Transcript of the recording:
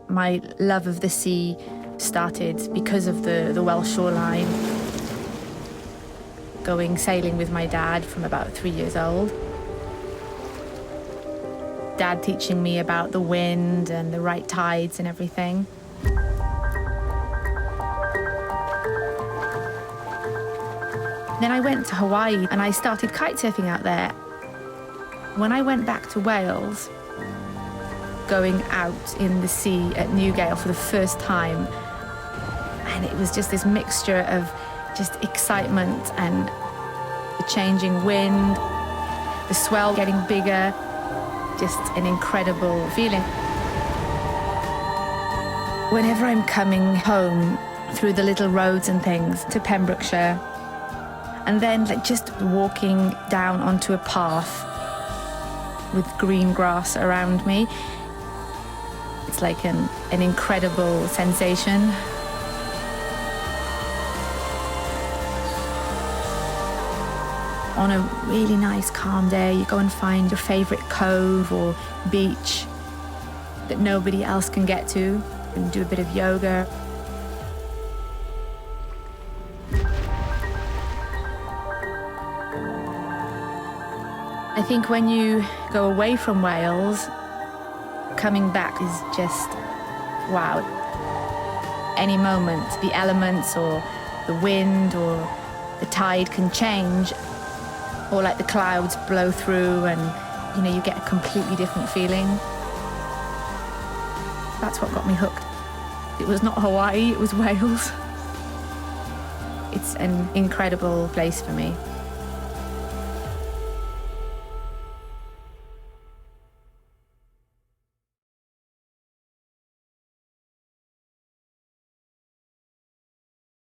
My love of the sea started because of the Welsh shoreline. Going sailing with my dad from about 3 years old. Dad teaching me about the wind and the right tides and everything. Then I went to Hawaii and I started kite surfing out there. When I went back to Wales, going out in the sea at Newgale for the first time, and it was just this mixture of just excitement and the changing wind, the swell getting bigger, just an incredible feeling. Whenever I'm coming home through the little roads and things to Pembrokeshire, and then just walking down onto a path with green grass around me, it's like an incredible sensation. On a really nice calm day, you go and find your favourite cove or beach that nobody else can get to and do a bit of yoga. I think when you go away from Wales, coming back is just, wow. Any moment, the elements or the wind or the tide can change, or like the clouds blow through and, you get a completely different feeling. That's what got me hooked. It was not Hawaii, it was Wales. It's an incredible place for me.